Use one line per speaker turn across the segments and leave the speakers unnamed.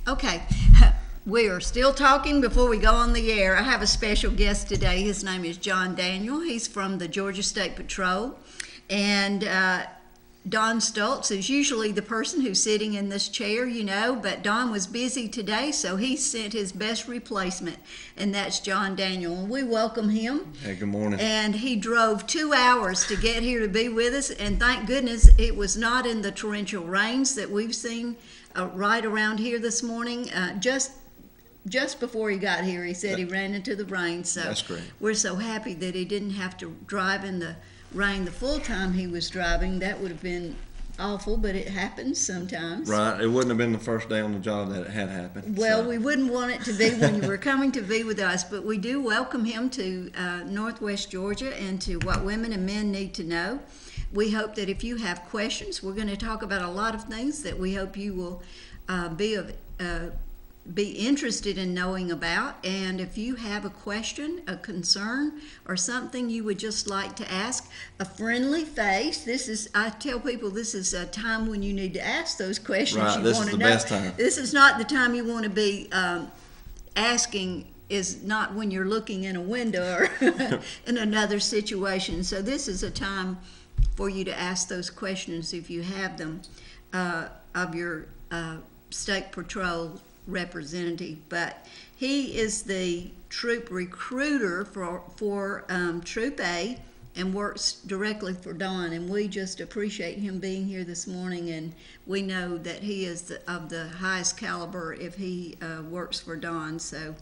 Okay, we are still talking before we go on the air. I have a special guest today. His name is John Daniel. He's from the Georgia State Patrol. And Don Stoltz is usually the person who's sitting in this chair, but Don was busy today, so he sent his best replacement, and that's John Daniel. And we welcome him.
Hey, good morning.
And he drove 2 hours to get here to be with us, and thank goodness it was not in the torrential rains that we've seen right around here this morning. Just before he got here, he said he ran into the rain, so
that's great.
We're so happy that he didn't have to drive in the rain the full time he was driving. That would have been awful, but it happens sometimes.
Right. It wouldn't have been the first day on the job that it had happened.
Well, we wouldn't want it to be when you were coming to be with us, but we do welcome him to Northwest Georgia and to What Women and Men Need to Know. We hope that if you have questions, we're going to talk about a lot of things that we hope you will be interested in knowing about. And if you have a question, a concern, or something you would just like to ask, a friendly face. I tell people this is a time when you need to ask those questions.
Right, this is the best time.
This is not the time you want to be asking. Is not when you're looking in a window or in another situation. So this is a time for you to ask those questions if you have them of your state patrol representative. But he is the troop recruiter for Troop A and works directly for Don, and we just appreciate him being here this morning, and we know that he is of the highest caliber if he works for Don, so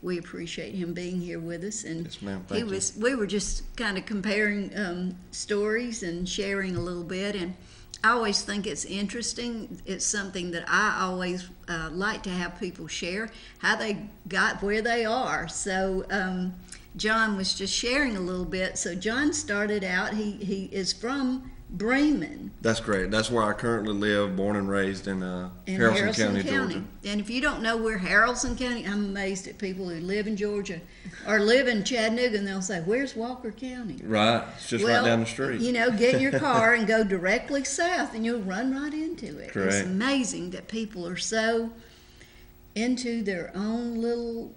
we appreciate him being here with us. And
yes, ma'am. Thank you.
We were just kind of comparing stories and sharing a little bit, and I always think it's interesting. It's something that I always like to have people share, how they got where they are. So John was just sharing a little bit. So John started out, he is from Bremen.
That's great. That's where I currently live, born and raised in Haralson County, Georgia.
And if you don't know where Haralson County, I'm amazed at people who live in Georgia or live in Chattanooga, and they'll say, "Where's Walker County?"
Right. It's just right down the street.
Get in your car and go directly south, and you'll run right into it.
Correct.
It's amazing that people are so into their own little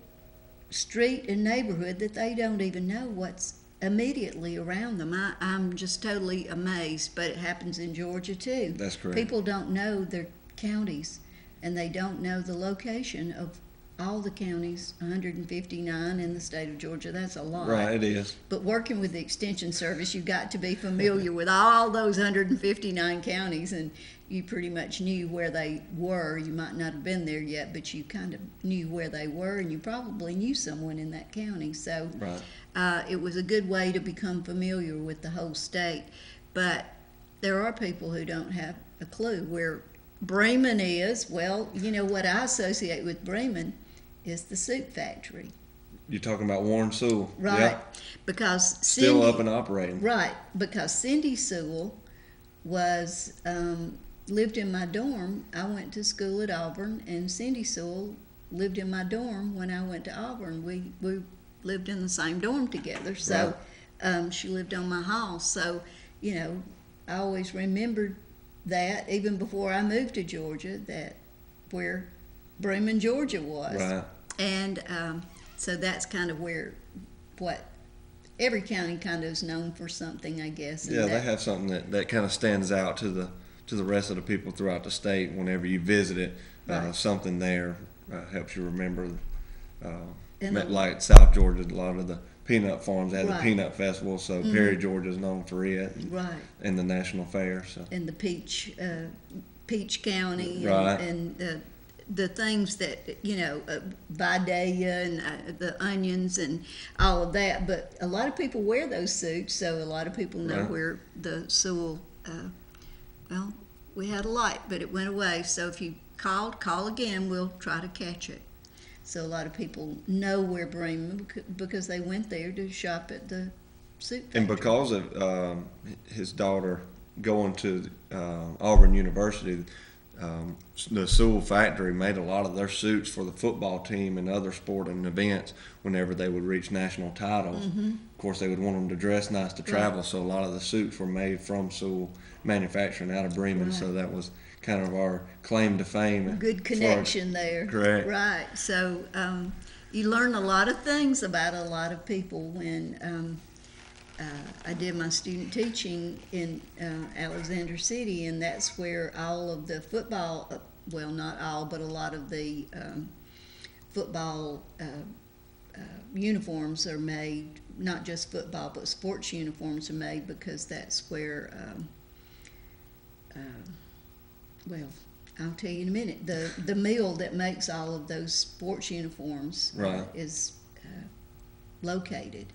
street and neighborhood that they don't even know what's immediately around them. I'm just totally amazed, but it happens in Georgia too.
That's correct.
People don't know their counties, and they don't know the location of all the counties, 159 in the state of Georgia. That's a lot.
Right, it is.
But working with the Extension Service, you've got to be familiar with all those 159 counties, and you pretty much knew where they were. You might not have been there yet, but you kind of knew where they were, and you probably knew someone in that county. So
right.
It was a good way to become familiar with the whole state. But there are people who don't have a clue where Bremen is. Well, what I associate with Bremen is the soup factory.
You're talking about Warren Sewell.
Right.
Yep.
Because
still up and operating.
Right. Because Cindy Sewell was lived in my dorm. I went to school at Auburn, and Cindy Sewell lived in my dorm when I went to Auburn. We lived in the same dorm together. So she lived on my hall. So, I always remembered that even before I moved to Georgia, that where Bremen, Georgia was.
Right.
And so that's kind of what every county kind of is known for something, I guess.
Yeah, they have something that kind of stands out to the rest of the people throughout the state. Whenever you visit it,
right.
Something there helps you remember. Like South Georgia, a lot of the peanut farms had
right.
the peanut festival, so Perry, Georgia is known for it.
Right.
And the national fair. So.
And the Peach County.
Right.
And the things that, Vidalia and the onions and all of that. But a lot of people wear those suits, so a lot of people know
right.
where the Sewell, we had a light, but it went away. So if you call again, we'll try to catch it. So a lot of people know where Bremen, because they went there to shop at the soup factory.
And because of his daughter going to Auburn University, the Sewell factory made a lot of their suits for the football team and other sporting events whenever they would reach national titles. Of course, they would want them to dress nice to travel, so a lot of the suits were made from Sewell manufacturing out of Bremen. So that was kind of our claim to fame.
Good connection there.
Correct.
Right. So you learn a lot of things about a lot of people when I did my student teaching in Alexander City, and that's where all of the football, well, not all, but a lot of the football uniforms are made. Not just football, but sports uniforms are made, because that's where, well, I'll tell you in a minute. The mill that makes all of those sports uniforms is located.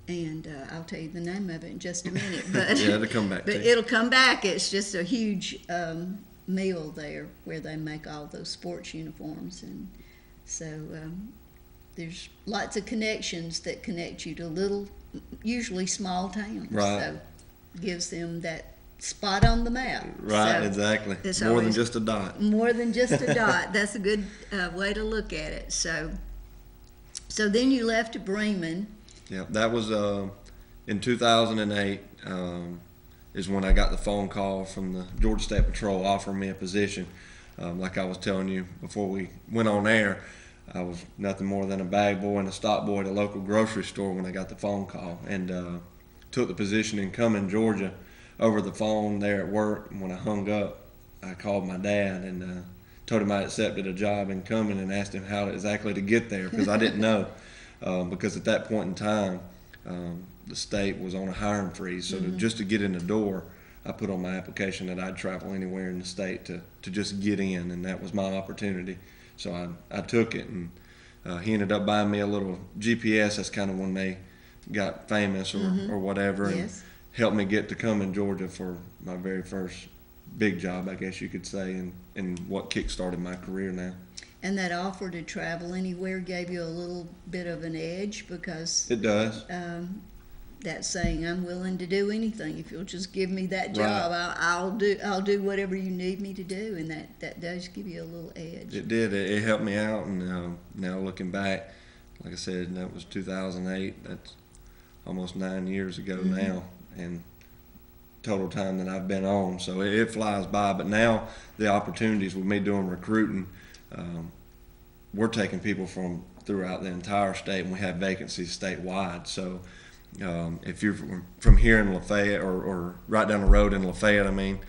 And I'll tell you the name of it in just a minute. But
yeah, it'll come back.
But it'll come back. It's just a huge mill there where they make all those sports uniforms, and so there's lots of connections that connect you to little, usually small towns.
Right.
So gives them that spot on the map.
Right.
So
exactly.
it's
More than
always
just a dot.
More than just a dot. That's a good way to look at it. So then you left Bremen.
Yeah, that was in 2008 is when I got the phone call from the Georgia State Patrol offering me a position. Like I was telling you before we went on air, I was nothing more than a bag boy and a stock boy at a local grocery store when I got the phone call, and took the position in Cumming, Georgia, over the phone there at work. And when I hung up, I called my dad and told him I accepted a job in Cumming, and asked him how exactly to get there, because I didn't know. Because at that point in time, the state was on a hiring freeze. So just to get in the door, I put on my application that I'd travel anywhere in the state to just get in, and that was my opportunity. So I took it, and he ended up buying me a little GPS. That's kind of when they got famous or whatever, and helped me get to come in Georgia for my very first big job, I guess you could say, and what kick-started my career now.
And that offer to travel anywhere gave you a little bit of an edge, because
it does.
That's saying I'm willing to do anything if you'll just give me that job. Right. I'll do whatever you need me to do, and that does give you a little edge.
It did. It helped me out, and now looking back, like I said, that was 2008. That's almost 9 years ago now, and total time that I've been on. So it flies by. But now the opportunities with me doing recruiting. We're taking people from throughout the entire state, and we have vacancies statewide. So if you're from here in Lafayette, or right down the road in Lafayette,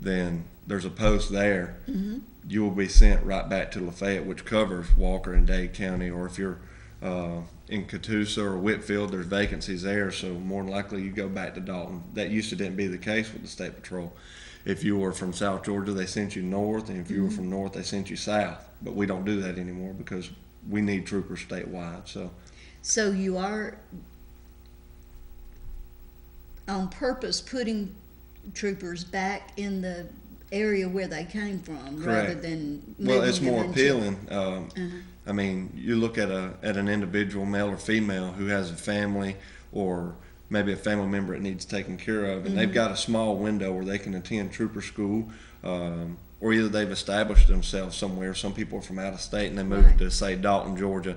then there's a post there. You will be sent right back to Lafayette, which covers Walker and Dade County. Or if you're in Catoosa or Whitfield, there's vacancies there. So more than likely you go back to Dalton. That used to didn't be the case with the State Patrol. If you were from South Georgia, they sent you north, and if you were from north, they sent you south. But we don't do that anymore, because we need troopers statewide. So
you are on purpose putting troopers back in the area where they came from.
Correct.
Rather than
well, it's more appealing. You look at an individual, male or female, who has a family, or maybe a family member that needs taken care of, and they've got a small window where they can attend trooper school, or either they've established themselves somewhere. Some people are from out of state, and they moved to, say, Dalton, Georgia,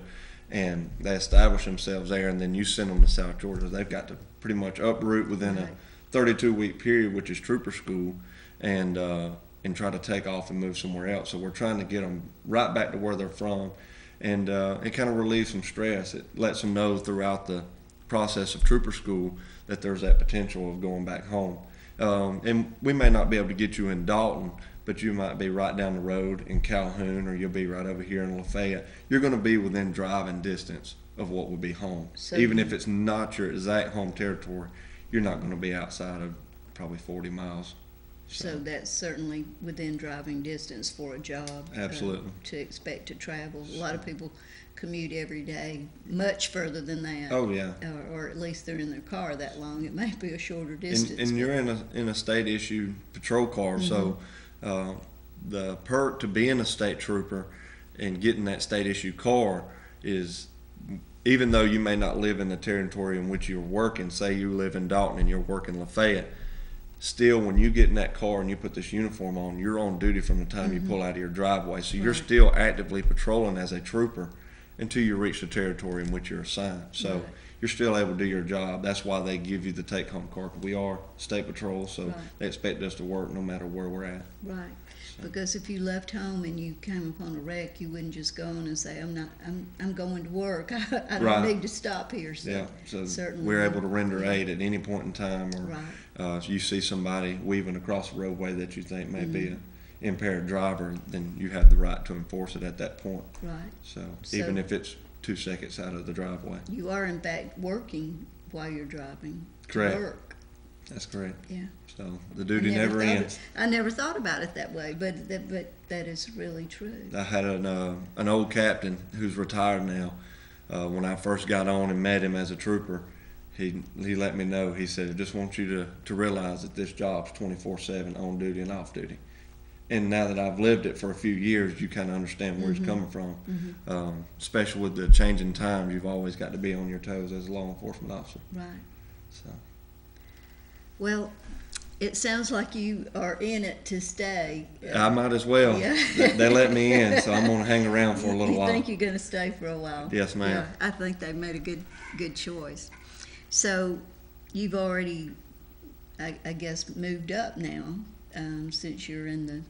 and they establish themselves there, and then you send them to South Georgia. They've got to pretty much uproot within a 32-week period, which is trooper school, and try to take off and move somewhere else. So we're trying to get them right back to where they're from, and it kind of relieves some stress. It lets them know throughout the process of trooper school that there's that potential of going back home. And we may not be able to get you in Dalton, but you might be right down the road in Calhoun, or you'll be right over here in Lafayette. You're going to be within driving distance of what would be home. So even if it's not your exact home territory, you're not going to be outside of probably 40 miles.
So that's certainly within driving distance for a job.
Absolutely.
To expect to travel. A lot of people commute every day much further than that.
Oh yeah.
Or at least they're in their car that long. It may be a shorter distance.
And you're in a state issued patrol car, so the perk to being a state trooper and getting that state issued car is, even though you may not live in the territory in which you're working, say you live in Dalton and you're working Lafayette, still, when you get in that car and you put this uniform on, you're on duty from the time you pull out of your driveway. So you're
Right.
still actively patrolling as a trooper until you reach the territory in which you're assigned. So
Right.
you're still able to do your job. That's why they give you the take-home car. We are state patrol, so
Right.
they expect us to work no matter where we're at.
Right, because if you left home and you came upon a wreck, you wouldn't just go on and say, I'm going to work. I don't
Right.
need to stop here. So
Yeah, so
certainly
we're able to render aid at any point in time, or
Right.
if you see somebody weaving across the roadway that you think may be
Mm-hmm.
an impaired driver, then you have the right to enforce it at that point.
Right.
So
So-
even if it's 2 seconds out of the driveway.
You are in fact working while you're driving. to
Correct.
Work.
That's correct.
Yeah.
So the duty
I
never
thought
ends.
I never thought about it that way, but that is really true.
I had an old captain who's retired now. When I first got on and met him as a trooper, he let me know. He said, "I just want you to realize that this job's 24/7 on duty and off duty." And now that I've lived it for a few years, you kind of understand where he's coming from. Especially with the changing times, you've always got to be on your toes as a law enforcement officer.
Right.
So
Well, it sounds like you are in it to stay.
I might as well.
Yeah.
They let me in, so I'm going to hang around for a little
You
while.
think you're going to stay for a while?
Yes, ma'am.
Yeah, I think they've made a good choice. So you've already, I guess, moved up now since you're in the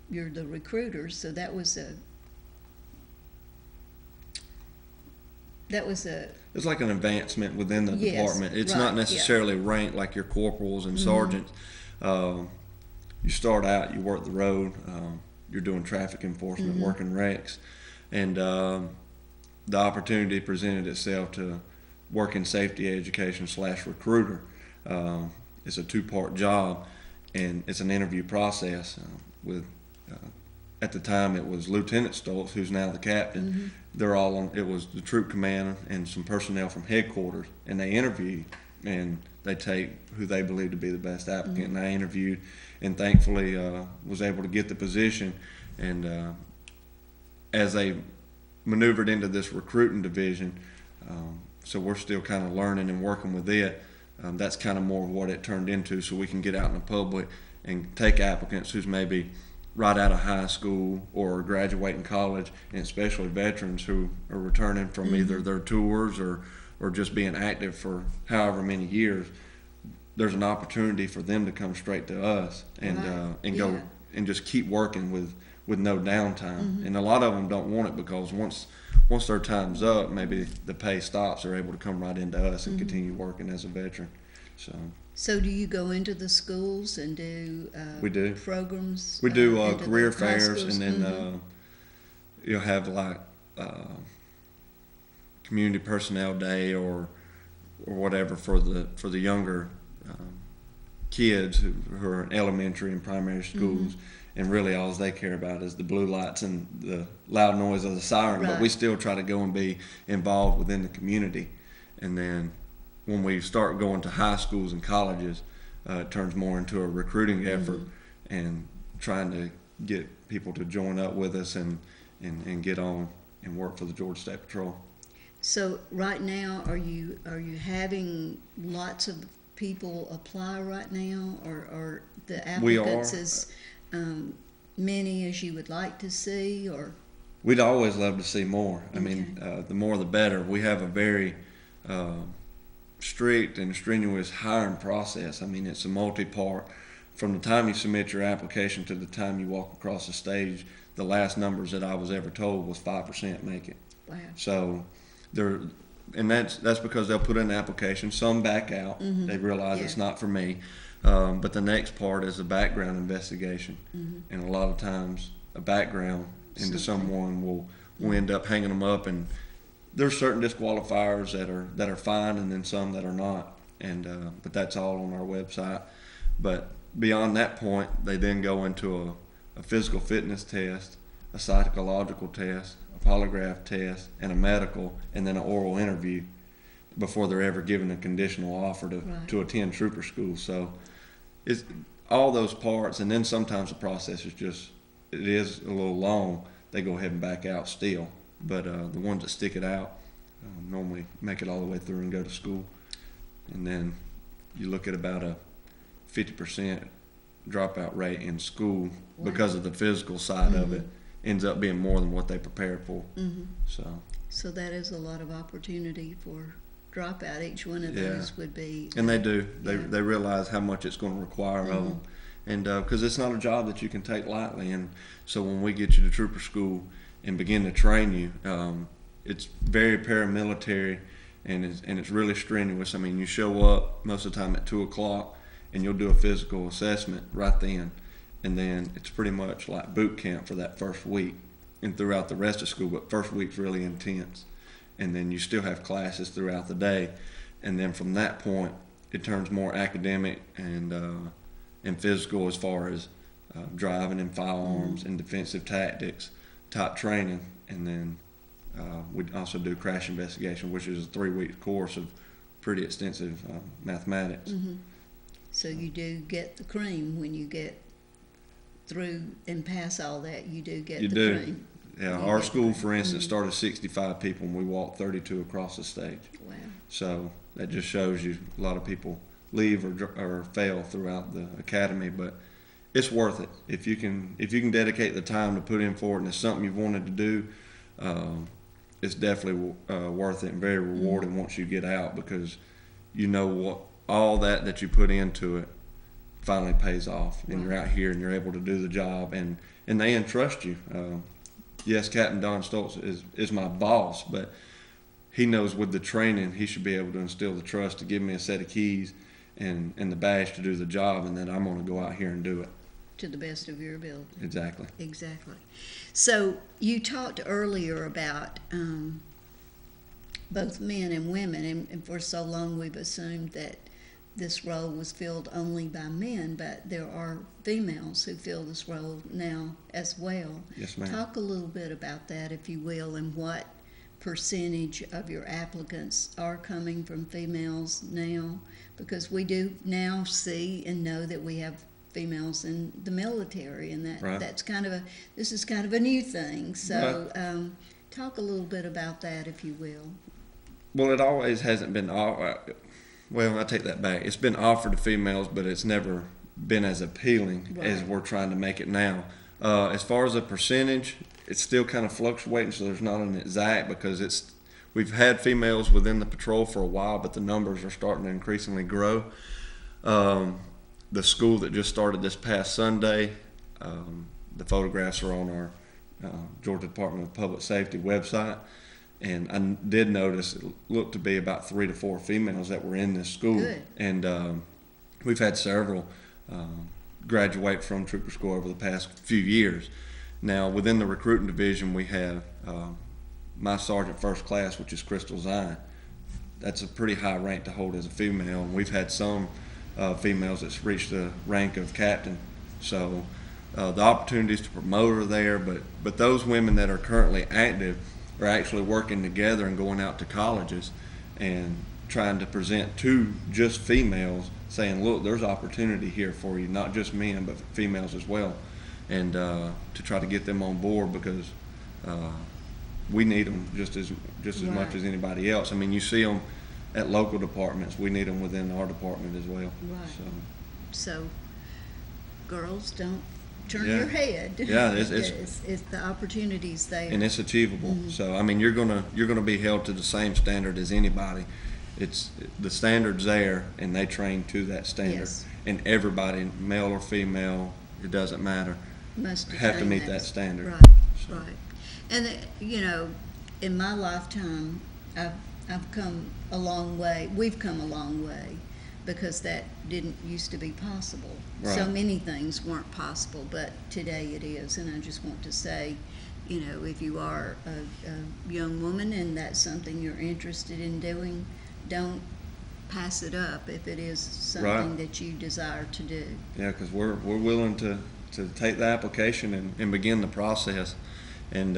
you're the recruiter. So that was a
It's like an advancement within the
Yes,
department. It's
right,
not
yeah.
necessarily ranked like your corporals and sergeants. You start out, you work the road, you're doing traffic enforcement, working wrecks, and the opportunity presented itself to work in safety education / recruiter. It's a 2-part job, and it's an interview process with. At the time, it was Lieutenant Stoltz, who's now the captain. They're all on. It was the troop commander and some personnel from headquarters, and they interview, and they take who they believe to be the best applicant. And I interviewed, and thankfully was able to get the position. And as they maneuvered into this recruiting division, so we're still kind of learning and working with it. That's kind of more of what it turned into, so we can get out in the public and take applicants who's maybe right out of high school or graduating college, and especially veterans who are returning from either their tours or just being active for however many years. There's an opportunity for them to come straight to us and
Right.
go
Yeah.
and just keep working with no downtime. And a lot of them don't want it because once their time's up, maybe the pay stops. They're able to come right into us and continue working as a veteran.
So do you go into the schools and do
We do.
programs?
We do
into the
career
high
fairs,
schools?
and then you'll have like community personnel day or whatever for the younger kids who are in elementary and primary schools. And really all they care about is the blue lights and the loud noise of the siren. But
Right.
we still try to go and be involved within the community. And then when we start going to high schools and colleges, it turns more into a recruiting effort and trying to get people to join up with us and get on and work for the Georgia State Patrol.
So right now, are you having lots of people apply right now, or the
We
applicants
are.
as many as you would like to see, or?
We'd always love to see more. I mean,
Okay.
the more the better. We have a very strict and strenuous hiring process. I mean, it's a multi-part. From the time you submit your application to the time you walk across the stage, the last numbers that I was ever told was 5% make it.
Wow.
So and that's because they'll put in an application. Some back out. They realize it's not for me. But the next part is a background investigation, and a lot of times a background into someone will end up hanging them up. And there's certain disqualifiers that are fine, and then some that are not. And but that's all on our website. But beyond that point, they then go into a physical fitness test, a psychological test, a polygraph test, and a medical, and then an oral interview before they're ever given a conditional offer to attend trooper school. So it's all those parts, and then sometimes the process is a little long. They go ahead and back out still, but the ones that stick it out normally make it all the way through and go to school. And then you look at about a 50% dropout rate in school because of the physical side of it. Ends up being more than what they prepared for.
So that is a lot of opportunity for dropout. Each one of those would be.
And they do. They realize how much it's going to require of them. And because it's not a job that you can take lightly. And so when we get you to trooper school and begin to train you, it's very paramilitary, and it's really strenuous. I mean, you show up most of the time at 2 o'clock, and you'll do a physical assessment right then. And then it's pretty much like boot camp for that first week and throughout the rest of school. But first week's really intense. And then you still have classes throughout the day. And then from that point, it turns more academic and physical as far as driving and firearms and defensive tactics type training. And then we also do crash investigation, which is a 3-week course of pretty extensive mathematics.
So you do get the cream when you get through and pass all that. You do get cream.
Yeah, our school, for instance, started 65 people, and we walked 32 across the stage.
Wow.
So that just shows you a lot of people leave or fail throughout the academy, but it's worth it if you can dedicate the time to put in for it, and it's something you've wanted to do. It's definitely worth it and very rewarding once you get out, because you know what all that you put into it finally pays off, and you're out here and you're able to do the job, and they entrust you. Yes, Captain Don Stoltz is my boss, but he knows with the training he should be able to instill the trust to give me a set of keys and the badge to do the job, and then I'm going to go out here and do it.
To the best of your ability.
Exactly.
Exactly. So you talked earlier about both men and women, and for so long we've assumed that this role was filled only by men, but there are females who fill this role now as well.
Yes, ma'am.
Talk a little bit about that, if you will, and what percentage of your applicants are coming from females now, because we do now see and know that we have females in the military, and that's this is kind of a new thing. So talk a little bit about that, if you will.
Well, it always hasn't been. Well, I take that back. It's been offered to females, but it's never been as appealing as we're trying to make it now. As far as a percentage, it's still kind of fluctuating, so there's not an exact, because we've had females within the patrol for a while, but the numbers are starting to increasingly grow. The school that just started this past Sunday, the photographs are on our Georgia Department of Public Safety website. And I did notice it looked to be about 3 to 4 females that were in this school.
Good.
And we've had several graduate from trooper school over the past few years. Now, within the recruiting division, we have my sergeant first class, which is Crystal Zion. That's a pretty high rank to hold as a female, and we've had some females that's reached the rank of captain. So the opportunities to promote are there, but those women that are currently active are actually working together and going out to colleges and trying to present to just females, saying, look, there's opportunity here for you, not just men, but females as well, and to try to get them on board, because we need them just as much as anybody else. I mean, you see them at local departments. We need them within our department as well.
Right. So girls, don't turn your head.
Yeah,
it's the opportunities there,
and it's achievable. So I mean, you're gonna be held to the same standard as anybody. It's the standard's there, and they train to that standard.
Yes.
And everybody, male or female, it doesn't matter,
must
have to meet that standard.
Right.
So.
Right. And in my lifetime, I've come a long way. We've come a long way, because that didn't used to be possible.
Right.
So many things weren't possible, but today it is. And I just want to say, if you are a young woman and that's something you're interested in doing, don't pass it up if it is something that you desire to do.
Yeah, because we're willing to take the application and begin the process. And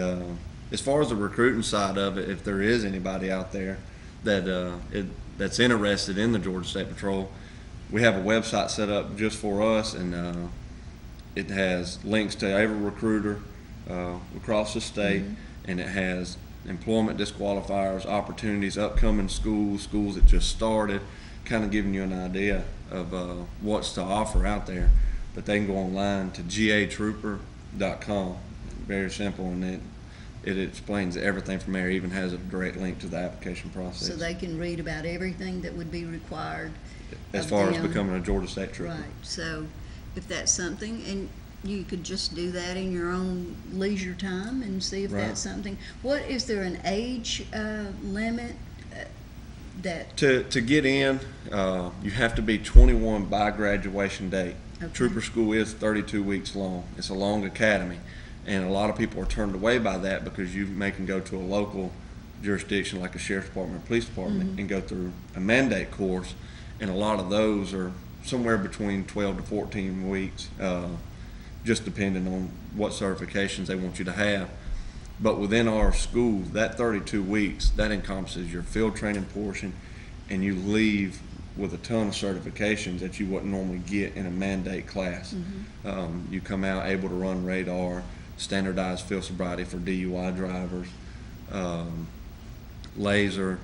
as far as the recruiting side of it, if there is anybody out there that's interested in the Georgia State Patrol, we have a website set up just for us, and it has links to every recruiter across the state, and it has employment disqualifiers, opportunities, upcoming schools that just started, kind of giving you an idea of what's to offer out there. But they can go online to gatrooper.com. Very simple, and it explains everything from there. It even has a direct link to the application process.
So they can read about everything that would be required
as
of
far as
them.
becoming a Georgia State Trooper.
Right, so if that's something, and you could just do that in your own leisure time and see if
Right.
that's something. What, is there an age limit that,
To get in, you have to be 21 by graduation date.
Okay.
Trooper school is 32 weeks long. It's a long academy, and a lot of people are turned away by that because you can go to a local jurisdiction like a sheriff's department or police department and go through a mandate course, and a lot of those are somewhere between 12 to 14 weeks, just depending on what certifications they want you to have. But within our school, that 32 weeks, that encompasses your field training portion, and you leave with a ton of certifications that you wouldn't normally get in a mandate class. You come out able to run radar, standardized field sobriety for DUI drivers, laser,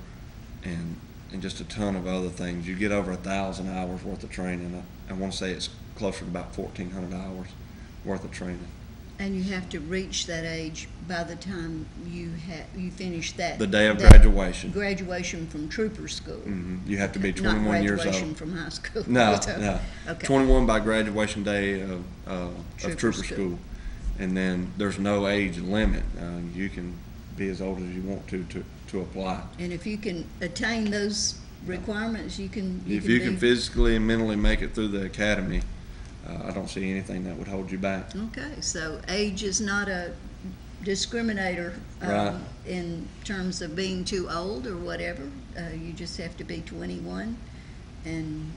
and just a ton of other things. You get over 1,000 hours worth of training. I want to say it's closer to about 1,400 hours worth of training.
and you have to reach that age by the time you finish that.
The day of
that
graduation.
Graduation from trooper school.
You have to be
Not
21 years
graduation
old.
from high school.
No,
So,
no.
Okay.
21 by graduation day of
Trooper
trooper
school.
school. And then there's no age limit. You can be as old as you want to apply.
And if you can attain those requirements, you can.
If you can physically and mentally make it through the academy, I don't see anything that would hold you back.
Okay, so age is not a discriminator
Right.
in terms of being too old or whatever. You just have to be 21, and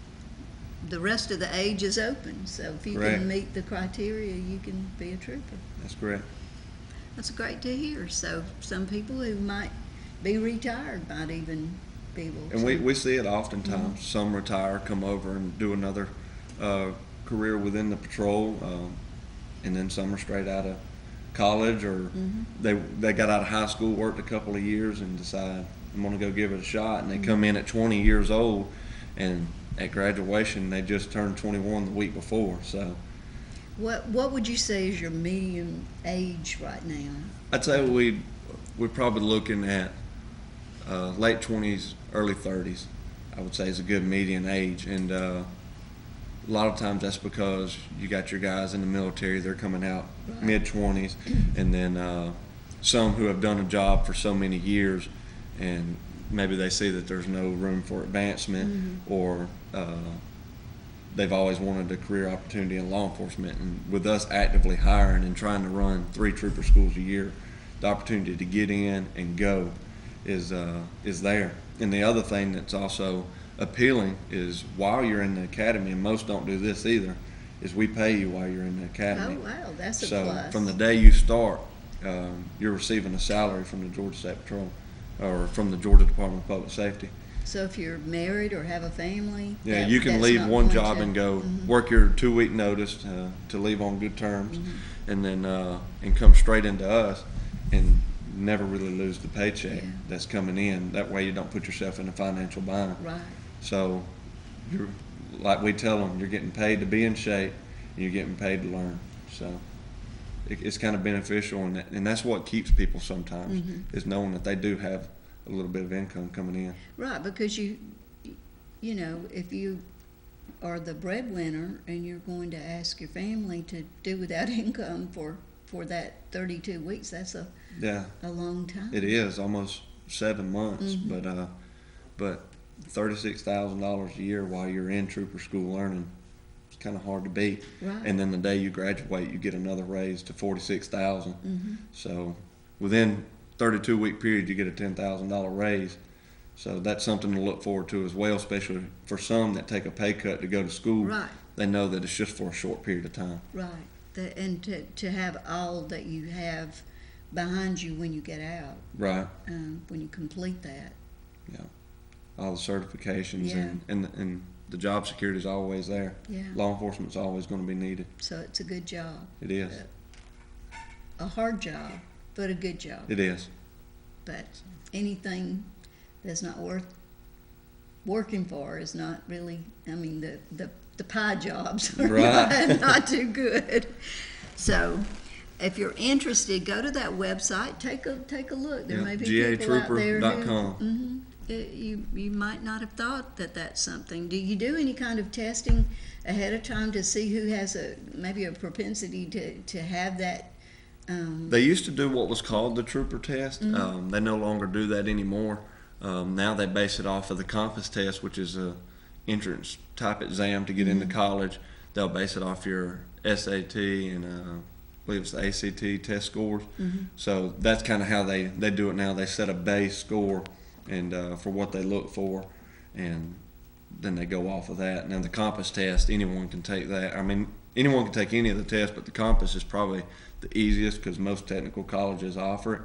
the rest of the age is open. So if you
Correct.
can meet the criteria, you can be a trooper.
That's correct.
That's great to hear. So some people who might be retired might even be able
And
to.
we see it oftentimes. Some retire, come over and do another career within the patrol, and then some are straight out of college, or they got out of high school, worked a couple of years, and decide I'm going to go give it a shot. And they come in at 20 years old, and at graduation they just turned 21 the week before. So
What would you say is your median age right now?
I'd say we're probably looking at late 20s, early 30s. I would say is a good median age, and a lot of times that's because you got your guys in the military, they're coming out
Right.
mid-20s, and then some who have done a job for so many years, and maybe they see that there's no room for advancement, or they've always wanted a career opportunity in law enforcement. And with us actively hiring and trying to run 3 trooper schools a year, the opportunity to get in and go is there. And the other thing that's also appealing is while you're in the academy, and most don't do this either, is we pay you while you're in the academy.
Oh, wow, that's a
So
plus.
from the day you start, you're receiving a salary from the Georgia State Patrol or from the Georgia Department of Public Safety.
So if you're married or have a family,
Yeah,
that-
you can
that's
leave
not
one
going
job
to-
and go work your 2-week notice to leave on good terms, and then and come straight into us and never really lose the paycheck
Yeah.
that's coming in. That way you don't put yourself in a financial bind.
Right.
So you're, like we tell them, you're getting paid to be in shape, and you're getting paid to learn. So it's kind of beneficial, and that's what keeps people sometimes, is knowing that they do have a little bit of income coming in.
Right, because you know, if you are the breadwinner and you're going to ask your family to do without income for that 32 weeks, that's a
Yeah,
long time.
it is almost 7 months, but $36,000 a year while you're in trooper school learning, it's kind of hard to beat.
Right.
And then the day you graduate, you get another raise to $46,000. So within 32-week period, you get a $10,000 raise. So that's something to look forward to as well, especially for some that take a pay cut to go to school.
Right.
They know that it's just for a short period of time.
Right. And to have all that you have behind you when you get out,
Right.
when you complete that.
Yeah. All the certifications
Yeah.
and the job security is always there.
Yeah.
Law enforcement's always going to be needed.
So it's a good job.
It is.
A hard job, but a good job.
It is.
But anything that's not worth working for is not really, I mean, the pie jobs are
Right.
not too good. So if you're interested, go to that website, take a look. There may be people out there
GAtrooper.com.
you might not have thought that that's something. Do you do any kind of testing ahead of time to see who has maybe a propensity to have that?
They used to do what was called the trooper test. They no longer do that anymore. Now they base it off of the compass test, which is a entrance type exam to get into college. They'll base it off your SAT and I believe it's the ACT test scores. So that's kind of how they do it now. They set a base score and for what they look for, and then they go off of that. Now the compass test, anyone can take that. I mean, anyone can take any of the tests, but the compass is probably the easiest because most technical colleges offer it.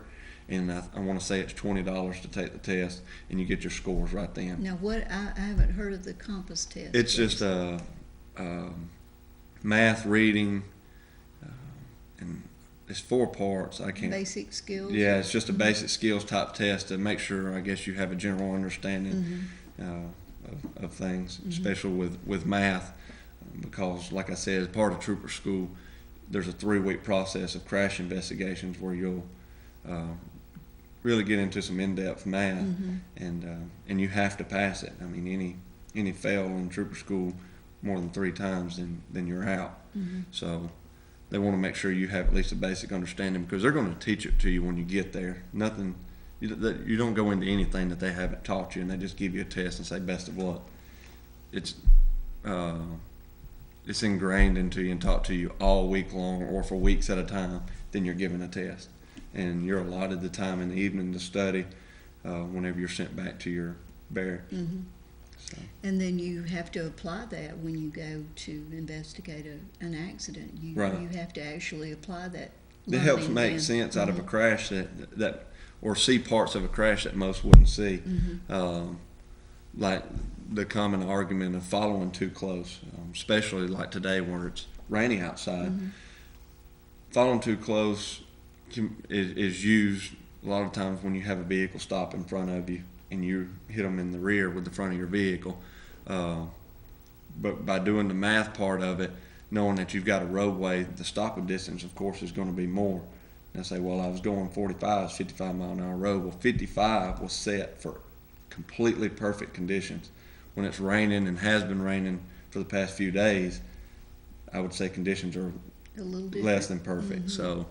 And I want to say it's $20 to take the test, and you get your scores right then.
Now, what I haven't heard of the compass test.
It's just math, reading, and it's 4 parts. I can't.
Basic skills.
Yeah, it's just a basic skills type test to make sure, I guess, you have a general understanding of things, especially with math, because, like I said, as part of trooper school, there's a 3-week process of crash investigations where you'll really get into some in-depth math, and you have to pass it. I mean, any fail in trooper school more than 3 times, then you're out. So they want to make sure you have at least a basic understanding, because they're going to teach it to you when you get there. Nothing, you don't go into anything that they haven't taught you, and they just give you a test and say best of luck. It's ingrained into you and taught to you all week long, or for weeks at a time. Then you're given a test, and you're allotted the time in the evening to study whenever you're sent back to your barrack. So.
And then you have to apply that when you go to investigate an accident. You have to actually apply that.
It helps make sense out of a crash that or see parts of a crash that most wouldn't see. Like the common argument of following too close, especially like today where it's rainy outside. Following too close is used a lot of times when you have a vehicle stop in front of you and you hit them in the rear with the front of your vehicle. But by doing the math part of it, knowing that you've got a roadway, the stopping distance, of course, is going to be more. And I say, well, I was going 45, it's 55 mile an hour road. Well, 55 was set for completely perfect conditions. When it's raining and has been raining for the past few days, I would say conditions are
a little
less than perfect. So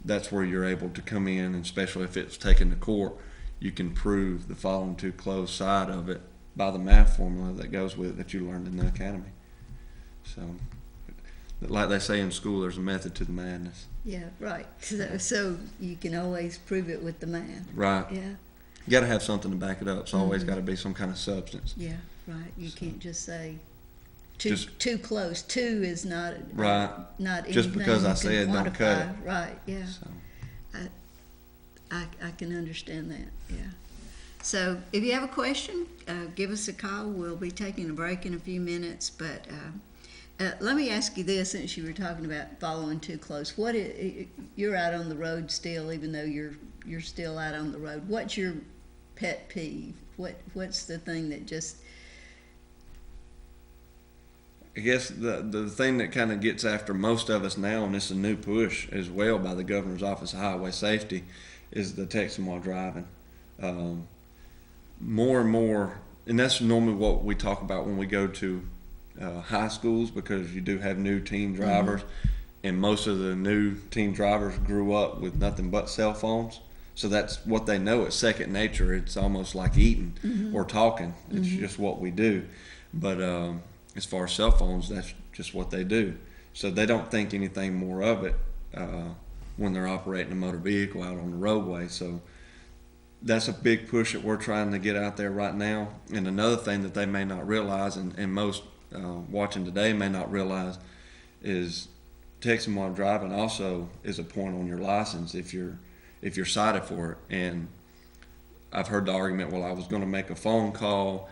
that's where you're able to come in, and especially if it's taken to court, you can prove the following too close side of it by the math formula that goes with it that you learned in the academy. So, like they say in school, there's a method to the madness.
Yeah, right. So you can always prove it with the math.
Right.
Yeah.
You got to have something to back it up. It's always got to be some kind of substance.
Yeah, right. You can't just say too close. 2 is not
right.
Not
just because I say it, don't cut it.
Right. Yeah.
So.
I can understand that. Yeah. So if you have a question, give us a call. We'll be taking a break in a few minutes, but let me ask you this, since you were talking about following too close. You're out on the road still, even though you're still out on the road. What's your pet peeve? What's the thing that just...
I guess the thing that kind of gets after most of us now, and it's a new push as well by the Governor's Office of Highway Safety, is the texting while driving. More and more, and that's normally what we talk about when we go to high schools, because you do have new teen drivers, and most of the new teen drivers grew up with nothing but cell phones. So that's what they know. It's second nature. It's almost like eating or talking. It's just what we do. But as far as cell phones, that's just what they do. So they don't think anything more of it when they're operating a motor vehicle out on the roadway. So that's a big push that we're trying to get out there right now. And another thing that they may not realize, and most watching today may not realize, is texting while driving also is a point on your license if you're cited for it. And I've heard the argument, well, I was going to make a phone call,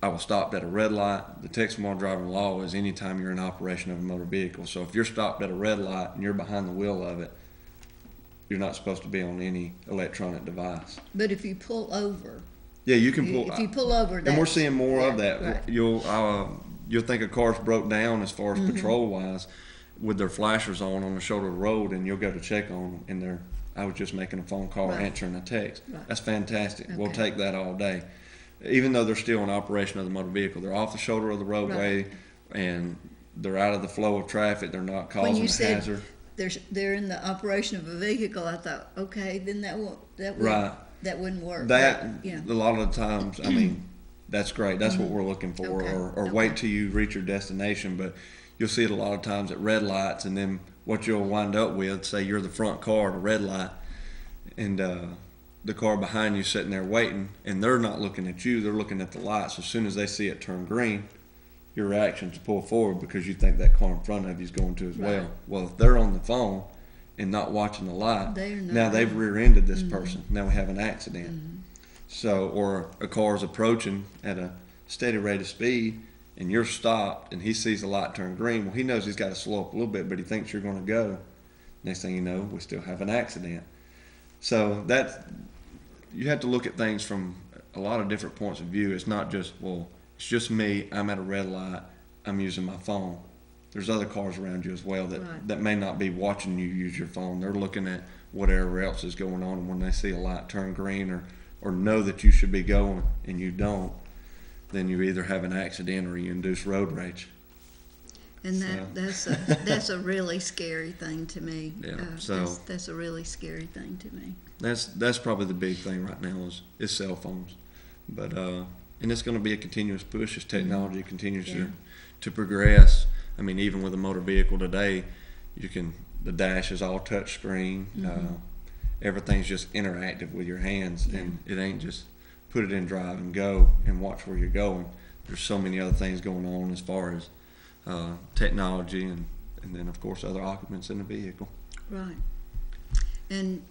I was stopped at a red light. The texting while driving law is anytime you're in operation of a motor vehicle. So if you're stopped at a red light and you're behind the wheel of it, you're not supposed to be on any electronic device.
But if you pull over
Yeah, you can pull.
If you pull over,
and we're seeing more of that.
Right.
You'll think a car's broke down as far as patrol wise, with their flashers on the shoulder of the road, and you'll go to check on them, and I was just making a phone call, or answering a text.
Right.
That's fantastic.
Okay.
We'll take that all day, even though they're still in operation of the motor vehicle. They're off the shoulder of the roadway, and they're out of the flow of traffic. They're not causing
When you
a
said
hazard.
they're in the operation of a vehicle, I thought, okay, then that
Right.
wouldn't work.
That
But, yeah.
a lot of the times, I mean, that's great. That's what we're looking for.
Okay.
Or wait till you reach your destination. But you'll see it a lot of times at red lights, and then what you'll wind up with, say you're the front car at a red light, and the car behind you sitting there waiting, and they're not looking at you. They're looking at the lights. As soon as they see it turn green, your reaction is to pull forward because you think that car in front of you is going to as well. Well, if they're on the phone and not watching the light, now they've rear-ended this person. Now we have an accident. So, or a car's approaching at a steady rate of speed, and you're stopped, and he sees the light turn green. Well, he knows he's got to slow up a little bit, but he thinks you're going to go. Next thing you know, we still have an accident. So you have to look at things from a lot of different points of view. It's not just, well, it's just me, I'm at a red light, I'm using my phone. There's other cars around you as well that may not be watching you use your phone. They're looking at whatever else is going on, and when they see a light turn green or know that you should be going and you don't, then you either have an accident or you induce road rage.
And that's a really scary thing to me.
Yeah,
that's a really scary thing to me.
That's probably the big thing right now is cell phones, but and it's going to be a continuous push as technology continues to progress. I mean, even with a motor vehicle today, the dash is all touch screen. Everything's just interactive with your hands, and it ain't just put it in drive and go and watch where you're going. There's so many other things going on as far as technology and then of course other occupants in the vehicle.
Right. And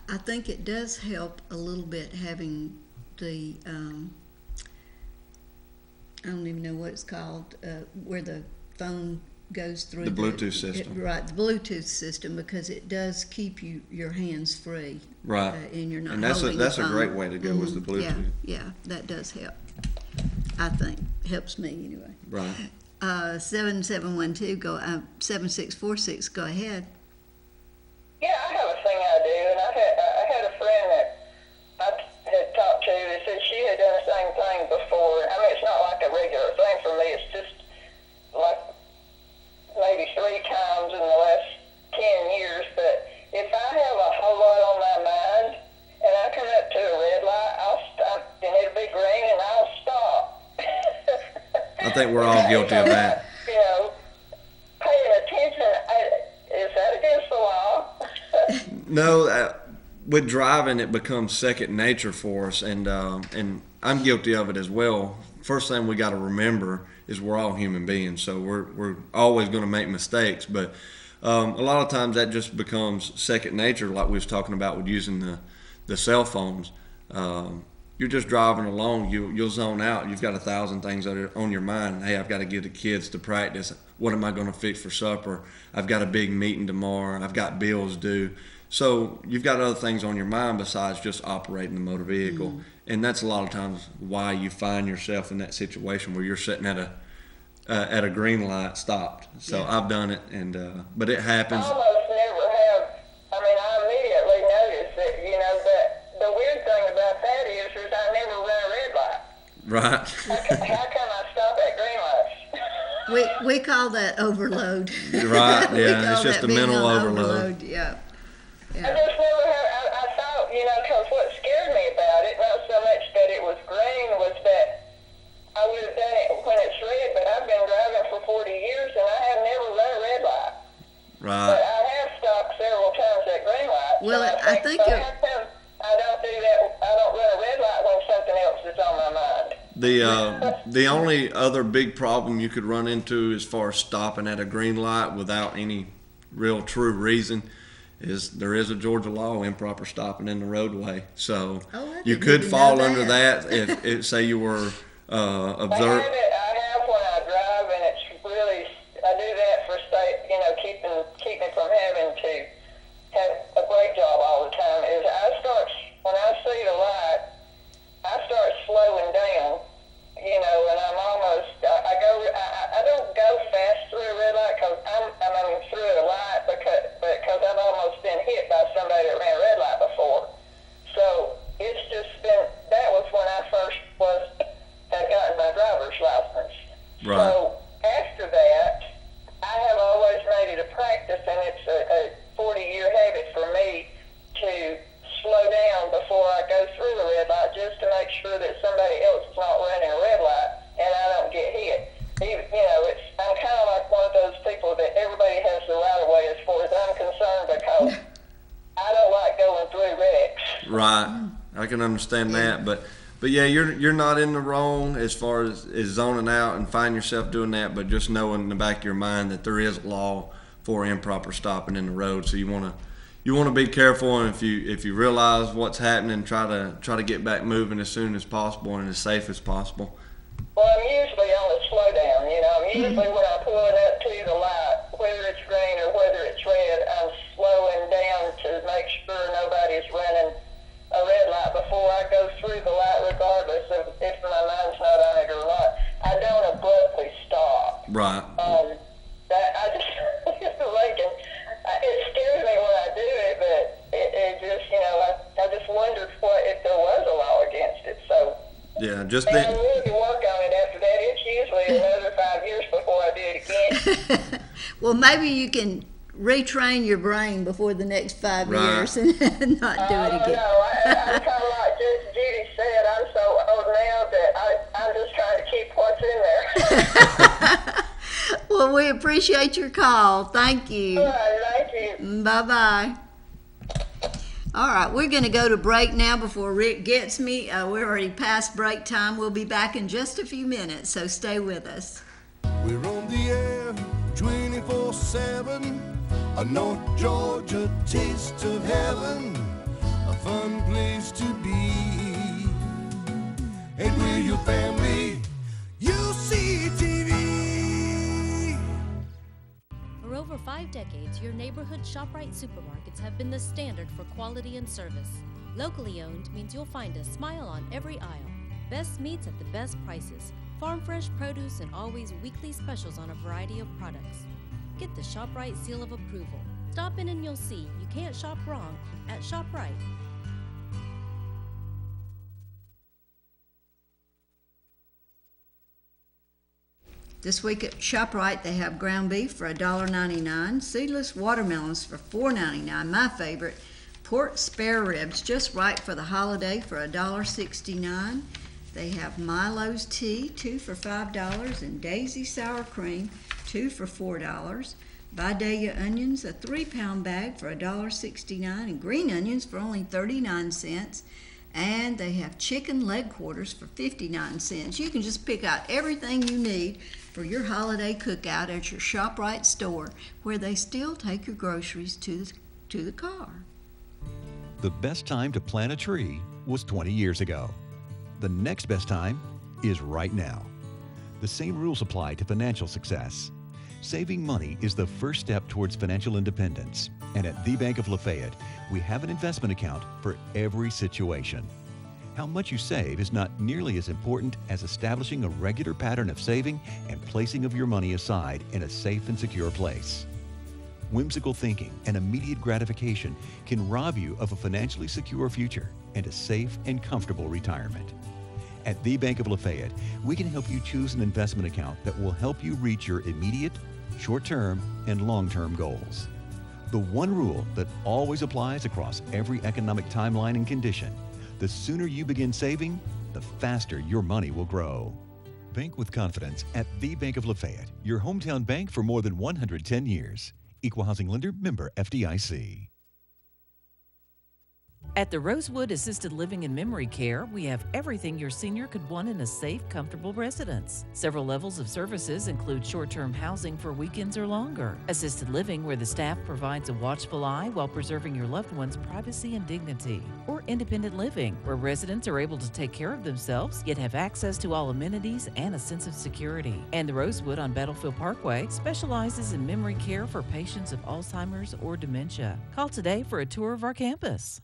I think it does help a little bit having the I don't even know what it's called, where the phone goes through
the Bluetooth system.
Right, the Bluetooth system, because it does keep your hands free.
Right.
And you're not
and
holding
that's
the
a
phone.
great way to go is the Bluetooth.
Yeah, that does help. I think helps me anyway.
Right.
7712 7646. Go ahead.
Yeah, I have a thing I do, and I had a friend that I had talked to that said she had done the same thing before. I mean, it's not like a regular thing for me. It's just like maybe 3 times in the last 10 years. But if I have a whole lot on my mind and I come up to a red light, I'll stop, and it'll be green, and I'll stop.
I think we're all guilty of that.
You know, paying attention, is that against the law?
No, with driving, it becomes second nature for us, and I'm guilty of it as well. First thing we got to remember is we're all human beings, so we're always going to make mistakes. But a lot of times that just becomes second nature, like we was talking about with using the cell phones. You're just driving along, you'll zone out. You've got 1,000 things that are on your mind. Hey, I've got to get the kids to practice. What am I going to fix for supper? I've got a big meeting tomorrow. I've got bills due. So you've got other things on your mind besides just operating the motor vehicle. And that's a lot of times why you find yourself in that situation where you're sitting at a green light stopped. So I've done it, and but it happens.
I almost never have. I mean, I immediately noticed that, you know, that the weird thing about that is I never run a red light.
Right.
How come I stop at green lights?
We call that overload.
Right,
We
yeah,
call
it's just
that
a
being
mental
on
overload.
Yeah.
I just never have. I thought, you know, because what scared me about it, not so much that it was green, was that I would have done it when it's red, but I've been driving for 40 years and I have never run a red light. But
Right.
I have stopped several times at green lights.
Well,
so
I think
so
you're-
how come I don't do that? I don't run a red light when something else is on my mind.
The only other big problem you could run into as far as stopping at a green light without any real true reason is there is a Georgia law, improper stopping in the roadway. So
I
you
didn't
could
even
fall
know
under
that.
that if say you were
I
observed.
have when I drive, and it's really, I do that for you know, keep me from having to have a brake job all the time. Is when I see the light, I start
Right.
So after that, I have always made it a practice, and it's a 40-year habit for me to slow down before I go through the red light, just to make sure that somebody else is not running a red light and I don't get hit. Even, I'm kind of like one of those people that everybody has the right of way as far as I'm concerned, because I don't like going through wrecks.
Right. I can understand that, but yeah, you're not in the wrong as far as zoning out and find yourself doing that, but just knowing in the back of your mind that there is a law for improper stopping in the road. So you want to be careful, and if you realize what's happening, try to get back moving as soon as possible and as safe as possible.
Well, I'm usually on a slowdown. I'm usually when I'm pulling up to the light, whether it's green or whether it's red, I'm slowing down to make sure nobody's running a red light before I go through the light, regardless of if my mind's not on it or not. I don't abruptly stop.
Right.
That I just thinking, it scares me when I do it, but it just, I just wondered if there was a law against it. So
yeah, just
I really work on it after that. It's usually another 5 years before I do it again.
Well, maybe you can retrain your brain before the next 5 years and not do it again.
No, I'm kind of like Judy said, I'm so old now that I'm just trying to keep what's in there.
Well, we appreciate your call. Thank you.
All right, thank you.
Bye-bye. All right, we're going to go to break now before Rick gets me. We're already past break time. We'll be back in just a few minutes, so stay with us.
We're on the air 24/7, a North Georgia taste of heaven, a fun place to be. And we're your family, UCTV.
For over 5 decades, your neighborhood ShopRite supermarkets have been the standard for quality and service. Locally owned means you'll find a smile on every aisle, best meats at the best prices, farm fresh produce, and always weekly specials on a variety of products. Get the ShopRite seal of approval. Stop in and you'll see you can't shop wrong at ShopRite.
This week at ShopRite, they have ground beef for $1.99, seedless watermelons for $4.99, my favorite, pork spare ribs just right for the holiday for $1.69. They have Milo's tea, 2 for $5, and Daisy sour cream, 2 for $4. Vidalia onions, a 3-pound bag for $1.69, and green onions for only 39 cents. And they have chicken leg quarters for 59 cents. You can just pick out everything you need for your holiday cookout at your ShopRite store, where they still take your groceries to the car.
The best time to plant a tree was 20 years ago. The next best time is right now. The same rules apply to financial success. Saving money is the first step towards financial independence. And at the Bank of Lafayette, we have an investment account for every situation. How much you save is not nearly as important as establishing a regular pattern of saving and placing of your money aside in a safe and secure place. Whimsical thinking and immediate gratification can rob you of a financially secure future and a safe and comfortable retirement. At the Bank of Lafayette, we can help you choose an investment account that will help you reach your immediate, short-term, and long-term goals. The one rule that always applies across every economic timeline and condition: the sooner you begin saving, the faster your money will grow. Bank with confidence at the Bank of Lafayette, your hometown bank for more than 110 years. Equal housing lender, member FDIC.
At the Rosewood Assisted Living and Memory Care, we have everything your senior could want in a safe, comfortable residence. Several levels of services include short-term housing for weekends or longer, assisted living where the staff provides a watchful eye while preserving your loved one's privacy and dignity, or independent living where residents are able to take care of themselves yet have access to all amenities and a sense of security. And the Rosewood on Battlefield Parkway specializes in memory care for patients of Alzheimer's or dementia. Call today for a tour of our campus.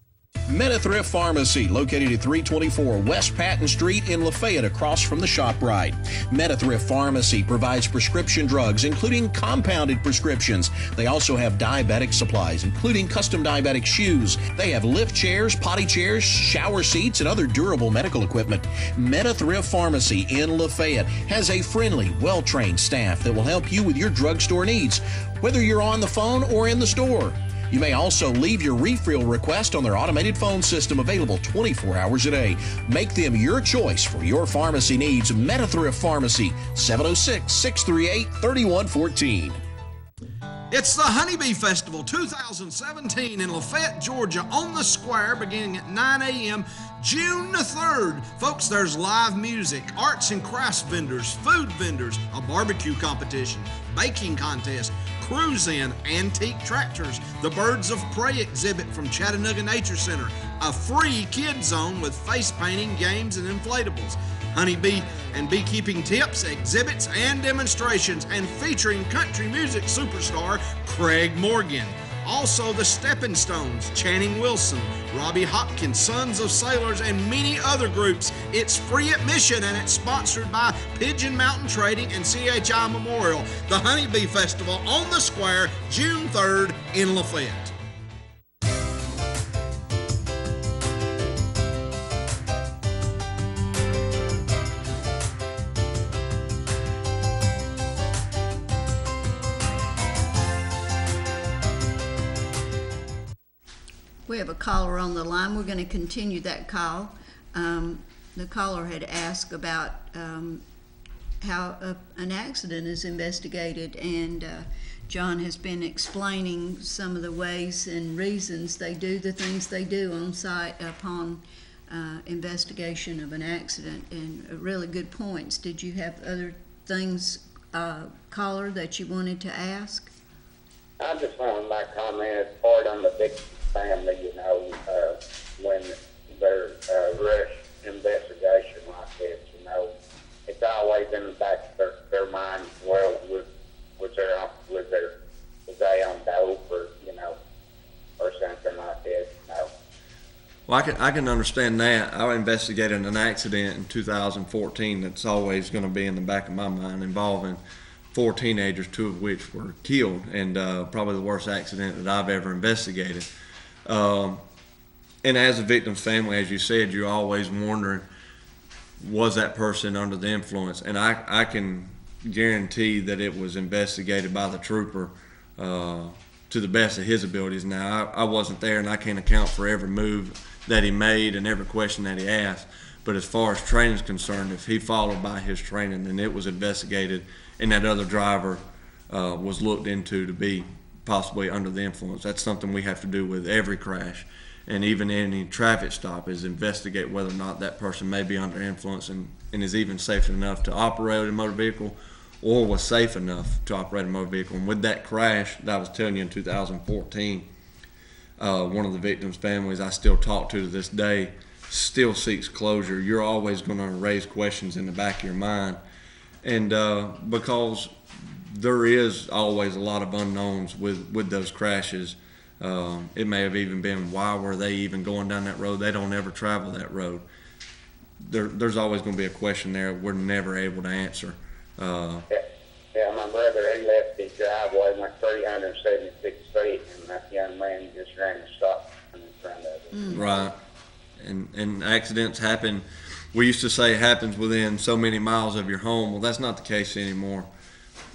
Meta-Thrift Pharmacy, located at 324 West Patton Street in Lafayette, across from the ShopRite. Meta-Thrift Pharmacy provides prescription drugs, including compounded prescriptions. They also have diabetic supplies, including custom diabetic shoes. They have lift chairs, potty chairs, shower seats, and other durable medical equipment. Meta-Thrift Pharmacy in Lafayette has a friendly, well-trained staff that will help you with your drugstore needs, whether you're on the phone or in the store. You may also leave your refill request on their automated phone system, available 24 hours a day. Make them your choice for your pharmacy needs. Meta-Thrift Pharmacy, 706-638-3114.
It's the Honeybee Festival 2017 in Lafayette, Georgia, on the square, beginning at 9 a.m. June the 3rd. Folks, there's live music, arts and crafts vendors, food vendors, a barbecue competition, baking contest, cruise-in, antique tractors, the Birds of Prey exhibit from Chattanooga Nature Center, a free kid zone with face painting, games, and inflatables, honeybee and beekeeping tips, exhibits, and demonstrations, and featuring country music superstar Craig Morgan. Also, the Stepping Stones, Channing Wilson, Robbie Hopkins, Sons of Sailors, and many other groups. It's free admission, and it's sponsored by Pigeon Mountain Trading and CHI Memorial. The Honeybee Festival on the Square, June 3rd in Lafayette.
We have a caller on the line. We're going to continue that call. The caller had asked about how an accident is investigated, and John has been explaining some of the ways and reasons they do the things they do on site upon investigation of an accident, and really good points. Did you have other things, caller, that you wanted to ask?
I just want to make comment part on the big family, you know, when there's a rush investigation like this, you know, it's always in the back of their mind, well, was they on dope, or, you know, or something like that, you know.
Well, I can understand that. I investigated an accident in 2014 that's always going to be in the back of my mind, involving 4 teenagers, 2 of which were killed, and probably the worst accident that I've ever investigated. And as a victim's family, as you said, you're always wondering, was that person under the influence? And I can guarantee that it was investigated by the trooper to the best of his abilities. Now, I wasn't there, and I can't account for every move that he made and every question that he asked. But as far as training is concerned, if he followed by his training, then it was investigated, and that other driver was looked into to be possibly under the influence. That's something we have to do with every crash, and even any traffic stop, is investigate whether or not that person may be under influence and is even safe enough to operate a motor vehicle, or was safe enough to operate a motor vehicle. And with that crash that I was telling you in 2014, one of the victims' families I still talk to this day still seeks closure. You're always going to raise questions in the back of your mind, and because there is always a lot of unknowns with those crashes. It may have even been, why were they even going down that road? They don't ever travel that road. There's always going to be a question there we're never able to answer.
Yeah, my brother, he left his driveway and went 376 feet, and that young man just ran a stop in front of him.
Right. And accidents happen. We used to say it happens within so many miles of your home. Well, that's not the case anymore.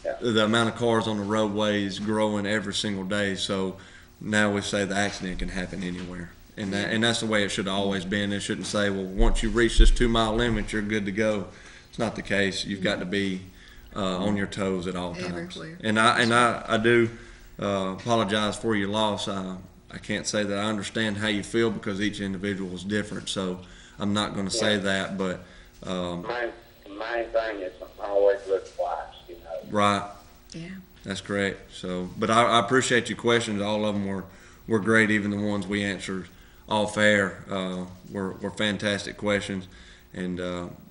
Yeah.
The amount of cars on the roadway is growing every single day, so now we say the accident can happen anywhere. And that's the way it should have always been. It shouldn't say, well, once you reach this 2-mile limit, you're good to go. It's not the case. You've got to be on your toes at all times.
Everywhere.
And I do apologize for your loss. I can't say that I understand how you feel, because each individual is different, so I'm not going to say that, but
main thing is always look twice, you know.
Right.
Yeah.
That's correct. So, but I appreciate your questions. All of them were great. Even the ones we answered off air were fantastic questions. And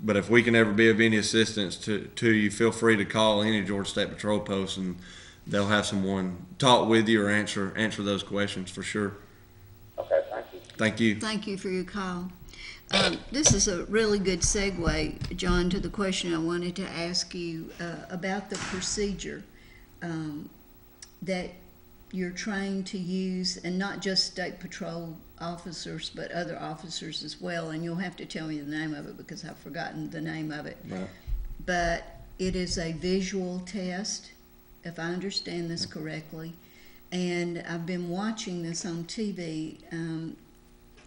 but if we can ever be of any assistance to you, feel free to call any Georgia State Patrol post, and they'll have someone talk with you or answer those questions for sure.
Okay, thank you.
Thank you.
Thank you for your call. This is a really good segue, John, to the question I wanted to ask you about the procedure that you're trying to use, and not just State Patrol officers, but other officers as well. And you'll have to tell me the name of it because I've forgotten the name of it.
Right.
But it is a visual test, if I understand this correctly. And I've been watching this on TV,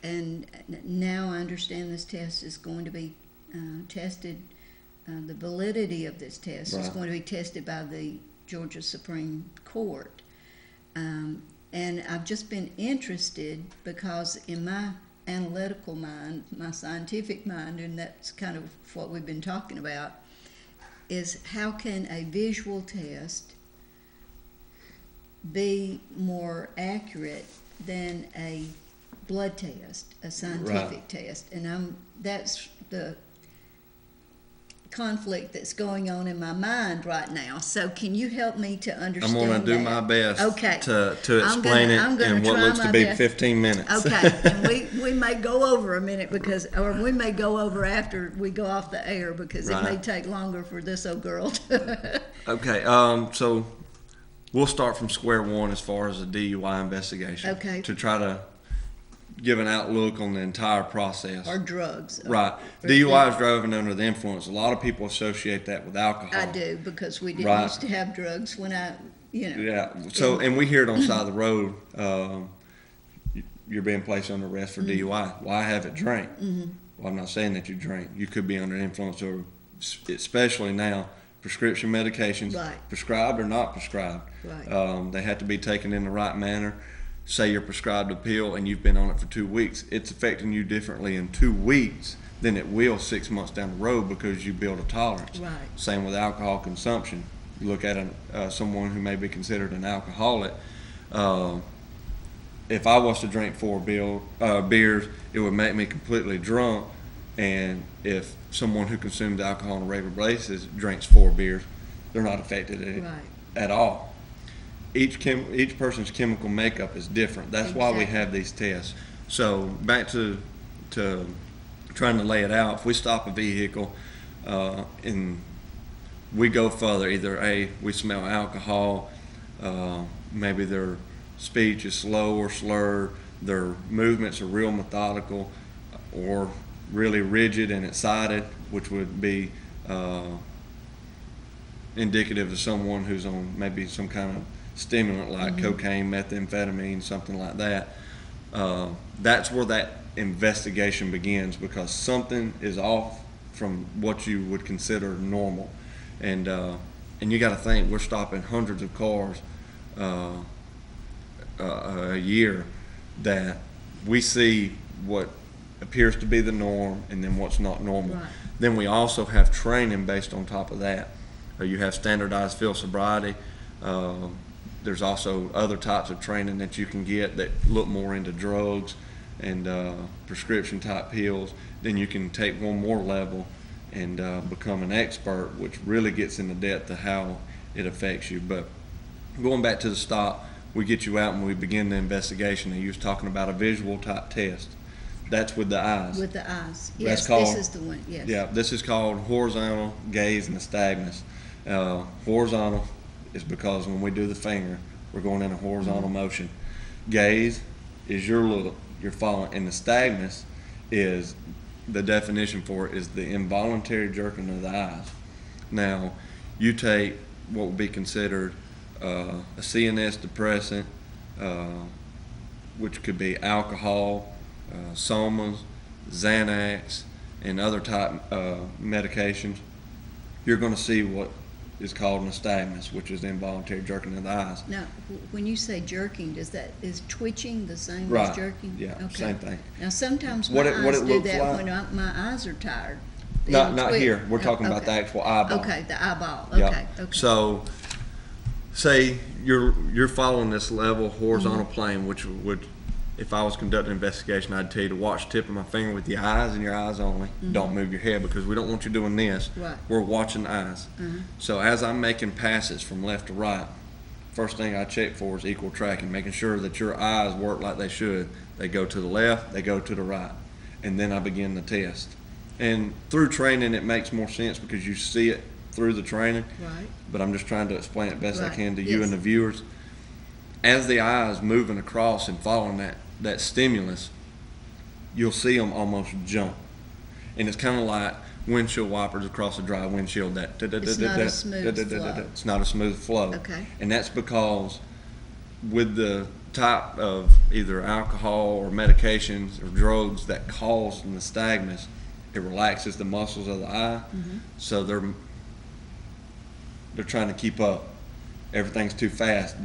and now I understand this test is going to be tested, the validity of this test is going to be tested by the Georgia Supreme Court. And I've just been interested because in my analytical mind, my scientific mind, and that's kind of what we've been talking about, is how can a visual test be more accurate than a blood test, a scientific test? And that's the conflict that's going on in my mind right now. So can you help me to understand
I'm going to do
that?
my best
Okay.
to explain
I'm gonna
in what
try
looks
my
to be
best.
15 minutes.
Okay, and we may go over a minute or we may go over after we go off the air because it may
Right.
take longer for this old girl to.
Okay, so we'll start from square one as far as the DUI investigation.
Okay.
To try to give an outlook on the entire process.
Or drugs.
Right. DUI is driving under the influence. A lot of people associate that with alcohol.
I do, because we didn't
Right.
used to have drugs when
Yeah. So, and we hear it on the side of the road. You're being placed under arrest for DUI. Well, I haven't drank. Well, I'm not saying that you drank. You could be under influence, or especially now, prescription medications,
Right.
prescribed or not prescribed.
Right.
They have to be taken in the right manner. Say you're prescribed a pill and you've been on it for 2 weeks. It's affecting you differently in 2 weeks than it will 6 months down the road because you build a tolerance.
Right.
Same with alcohol consumption. You look at someone who may be considered an alcoholic. If I was to drink 4 beers, it would make me completely drunk. And if someone who consumes alcohol on a regular basis drinks 4 beers, they're not affected at all. Each person's chemical makeup is different. That's why we have these tests. So back to trying to lay it out. If we stop a vehicle and we go further, either we smell alcohol, maybe their speech is slow or slurred, their movements are real methodical, or really rigid and excited, which would be indicative of someone who's on maybe some kind of stimulant like cocaine, methamphetamine, something like that. That's where that investigation begins, because something is off from what you would consider normal. And you got to think, we're stopping hundreds of cars a year that we see what appears to be the norm and then what's not normal.
Right.
Then we also have training based on top of that. You have standardized field sobriety. There's also other types of training that you can get that look more into drugs and prescription type pills. Then you can take one more level and become an expert, which really gets into depth of how it affects you. But going back to the stop, we get you out and we begin the investigation. And you was talking about a visual type test. That's with the eyes.
With the eyes. Yes,
called,
this is the one. Yes.
Yeah, this is called horizontal gaze nystagmus. Horizontal is because when we do the finger, we're going in a horizontal motion. Gaze is you're following, and nystagmus is, the definition for it is the involuntary jerking of the eyes. Now, you take what would be considered a CNS depressant, which could be alcohol, somas, Xanax, and other type medications. You're going to see what is called nystagmus, which is the involuntary jerking of the eyes.
Now, when you say jerking, is twitching the same
Right.
as jerking?
Yeah,
Okay.
same thing.
Now, sometimes my
What it
eyes do
looks
that
like-
when my eyes are tired.
Not
It'll twitch.
here. We're talking about the
Okay.
actual eyeball.
Okay, the eyeball.
Yeah.
Okay, okay.
So, say you're following this level horizontal
Mm-hmm.
plane, which would, if I was conducting an investigation, I'd tell you to watch the tip of my finger with your eyes and your eyes only. Don't move your head, because we don't want you doing this.
Right.
We're watching the eyes. So as I'm making passes from left to right, first thing I check for is equal tracking, making sure that your eyes work like they should. they go to the left, they go to the right, and then I begin the test. And through training, it makes more sense because you see it through the training.
Right.
But I'm just trying to explain it best I
Right.
can to you
Yes.
and the viewers. As the eye is moving across and following that stimulus, you'll see them almost jump. And it's kind of like windshield wipers across a dry windshield.
It's not a smooth flow.
It's not a smooth flow.
Okay.
And that's because with the type of either alcohol or medications or drugs that cause nystagmus, it relaxes the muscles of the eye. So they're trying to keep up. Everything's too fast.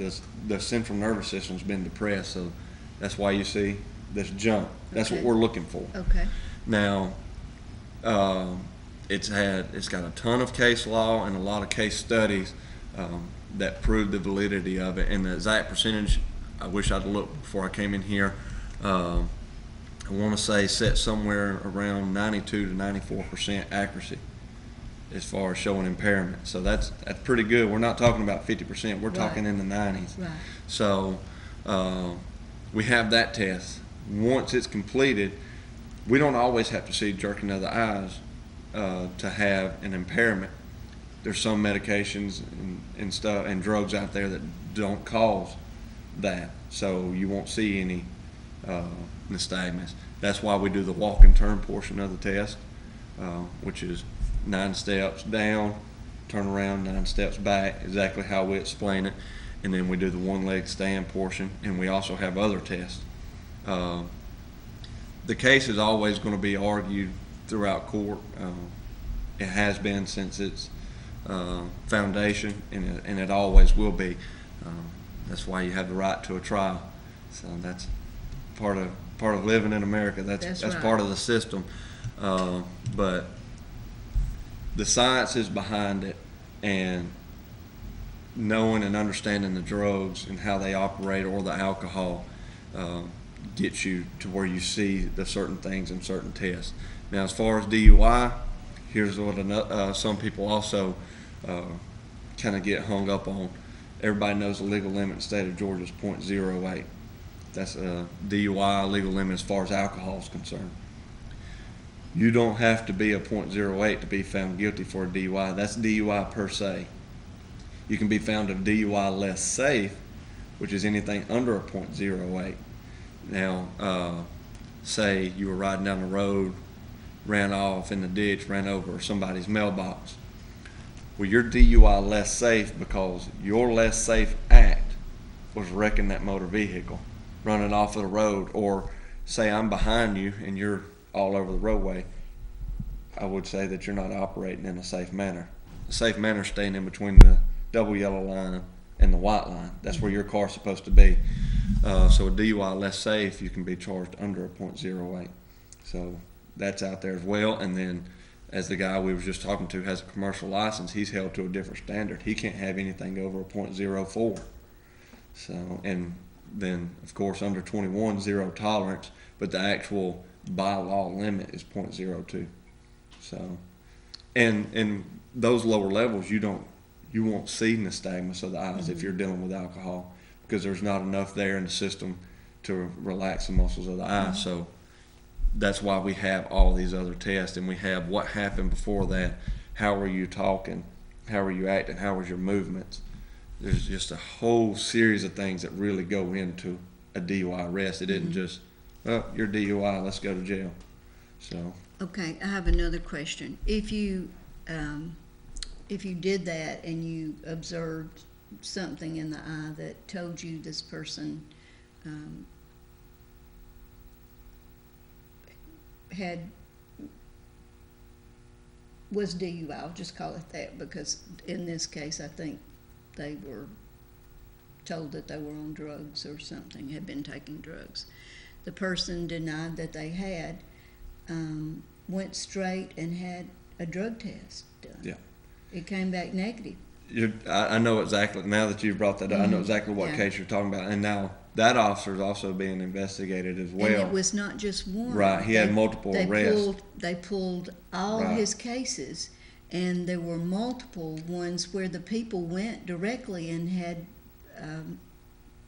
The central nervous system's been depressed, so that's why you see this jump. That's what
Okay.
we're looking for.
Okay.
Now, it's got a ton of case law and a lot of case studies that prove the validity of it. And the exact percentage, I wish I'd looked before I came in here. I want to say set somewhere around 92 to 94% accuracy as far as showing impairment. So that's pretty good. We're not talking about 50%. We're talking in the 90s.
Right.
So we have that test. Once it's completed, we don't always have to see jerking of the eyes to have an impairment. There's some medications and stuff and drugs out there that don't cause that, so you won't see any nystagmus. That's why we do the walk and turn portion of the test, which is 9 steps down, turn around, 9 steps back, exactly how we explain it. And then we do the one-leg stand portion, and we also have other tests. The case is always going to be argued throughout court. It has been since its foundation, and it always will be. That's why you have the right to a trial. So that's part of living in America. That's
right.
part of the system. But the science is behind it, and knowing and understanding the drugs and how they operate or the alcohol gets you to where you see the certain things in certain tests. Now, as far as DUI, here's what some people also kind of get hung up on. Everybody knows the legal limit in the state of Georgia is .08. That's a DUI legal limit as far as alcohol is concerned. You don't have to be a .08 to be found guilty for a DUI. That's DUI per se. You can be found of DUI less safe, which is anything under a .08. Now, say you were riding down the road, ran off in the ditch, ran over somebody's mailbox. Well, you're DUI less safe because your less safe act was wrecking that motor vehicle, running off of the road, or say I'm behind you and you're all over the roadway. I would say that you're not operating in a safe manner. A safe manner is staying in between the double yellow line and the white line. That's where your car's supposed to be. So a DUI less safe, you can be charged under a .08. So that's out there as well. And then, as the guy we were just talking to has a commercial license, he's held to a different standard. He can't have anything over a .04. So, and then of course under 21, zero tolerance, but the actual by law limit is .02. So, and those lower levels, you won't see nystagmus of the eyes if you're dealing with alcohol, because there's not enough there in the system to relax the muscles of the eye. So that's why we have all these other tests, and we have what happened before that. How were you talking? How were you acting? How was your movements? There's just a whole series of things that really go into a DUI arrest. It isn't just, oh, you're DUI, let's go to jail. So.
Okay, I have another question. If you did that and you observed something in the eye that told you this person was DUI, I'll just call it that, because in this case I think they were told that they were on drugs or something, had been taking drugs. The person denied that they had, went straight and had a drug test done.
Yeah.
It came back negative.
I know exactly, now that you've brought that up, I know exactly what case you're talking about. And now that officer is also being investigated as well.
And it was not just one.
Right, he had multiple arrests.
They pulled all his cases, and there were multiple ones where the people went directly and had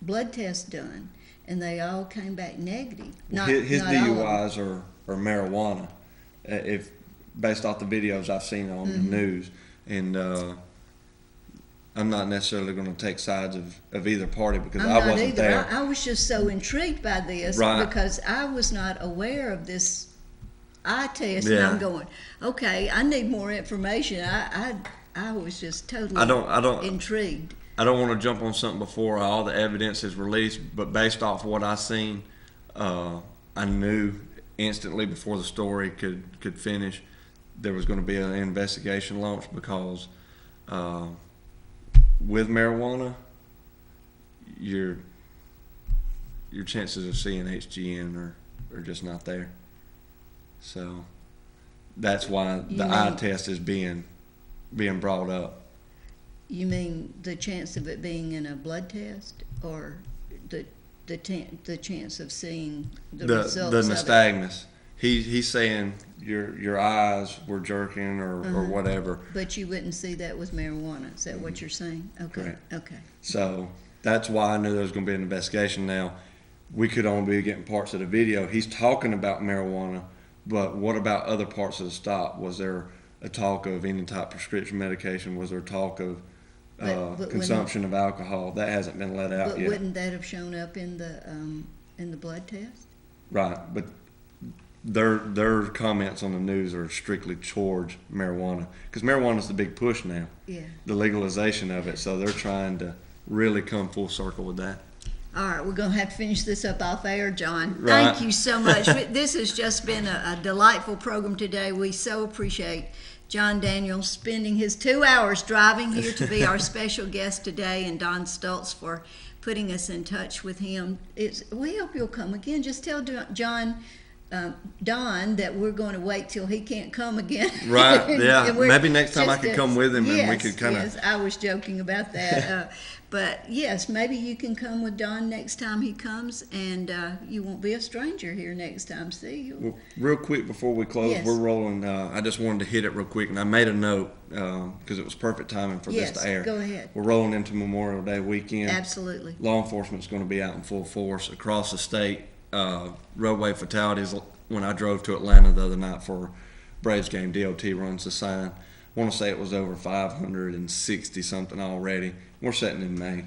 blood tests done, and they all came back negative.
His
not all of them.
DUIs are marijuana, if based off the videos I've seen on the news, and I'm not necessarily going to take sides of either party because I wasn't there.
I was just so intrigued by this because I was not aware of this eye test, and I'm going, okay, I need more information. I was just totally intrigued.
I don't want to jump on something before all the evidence is released, but based off what I seen, I knew instantly before the story could finish there was going to be an investigation launched because with marijuana, your chances of seeing HGN are just not there. So that's why the eye test is being brought up.
You mean the chance of it being in a blood test, or the chance of seeing the results
the nystagmus? He's saying your eyes were jerking or whatever.
But you wouldn't see that with marijuana. Is that what you're saying? Okay.
Correct.
Okay.
So that's why I knew there was going to be an investigation. Now, we could only be getting parts of the video. He's talking about marijuana, but what about other parts of the stop? Was there a talk of any type of prescription medication? Was there talk of consumption of alcohol? That hasn't been let out yet.
But wouldn't that have shown up in the blood test?
Right, but their comments on the news are strictly towards marijuana because marijuana is the big push now.
Yeah.
The legalization of it, so they're trying to really come full circle with that.
All right, we're going to have to finish this up off air, John.
Right.
Thank you so much. This has just been a delightful program today. We so appreciate John Daniels spending his 2 hours driving here to be our special guest today, and Don Stultz for putting us in touch with him. We hope you'll come again. Just tell Don that we're going to wait till he can't come again.
Right, yeah.
And
maybe next time I could come with him and we could kind of...
Yes, I was joking about that. But yes, maybe you can come with Don next time he comes, and you won't be a stranger here next time. See?
Well, real quick before we close,
Yes.
we're rolling. I just wanted to hit it real quick, and I made a note because it was perfect timing for this to air.
Go ahead.
We're rolling into Memorial Day weekend.
Absolutely.
Law enforcement's going to be out in full force across the state. Roadway fatalities. When I drove to Atlanta the other night for Braves game, DOT runs the sign. I want to say it was over 560 something already. We're sitting in May.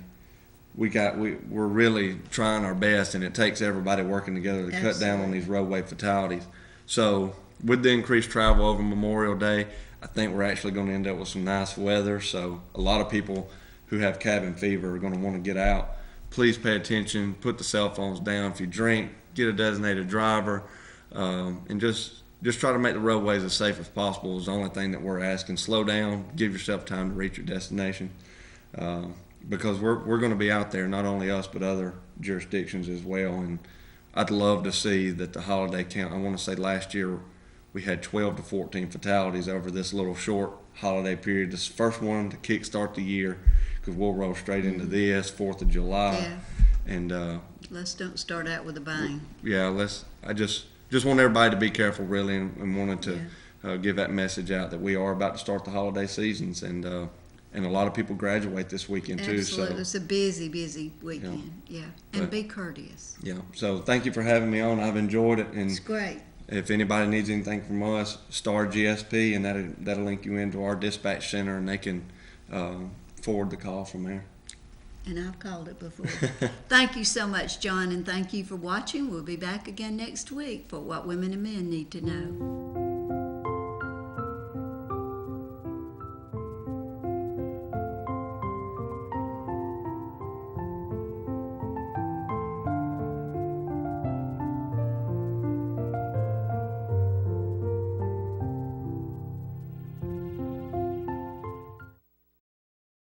We're really trying our best, and it takes everybody working together to cut down on these roadway fatalities. So with the increased travel over Memorial Day, I think we're actually going to end up with some nice weather. So a lot of people who have cabin fever are going to want to get out. Please pay attention. Put the cell phones down. If you drink, get a designated driver, and just try to make the roadways as safe as possible is the only thing that we're asking. Slow down. Give yourself time to reach your destination. Because we're going to be out there, not only us, but other jurisdictions as well. And I'd love to see that the holiday count, I want to say last year we had 12 to 14 fatalities over this little short holiday period. This first one to kickstart the year, because we'll roll straight into this, 4th of July.
Yeah.
And
Let's don't start out with a bang.
yeah, I just want everybody to be careful, really, and wanted to give that message out that we are about to start the holiday seasons, and a lot of people graduate this weekend too.
Absolutely.
So
It's a busy weekend. Yeah. And be courteous.
yeah, so thank you for having me on. I've enjoyed it, and
It's great.
if anybody needs anything from us, star GSP, and that'll link you into our dispatch center, and they can forward the call from there.
And I've called it before. Thank you so much, John, and thank you for watching. We'll be back again next week for What Women and Men Need to Know.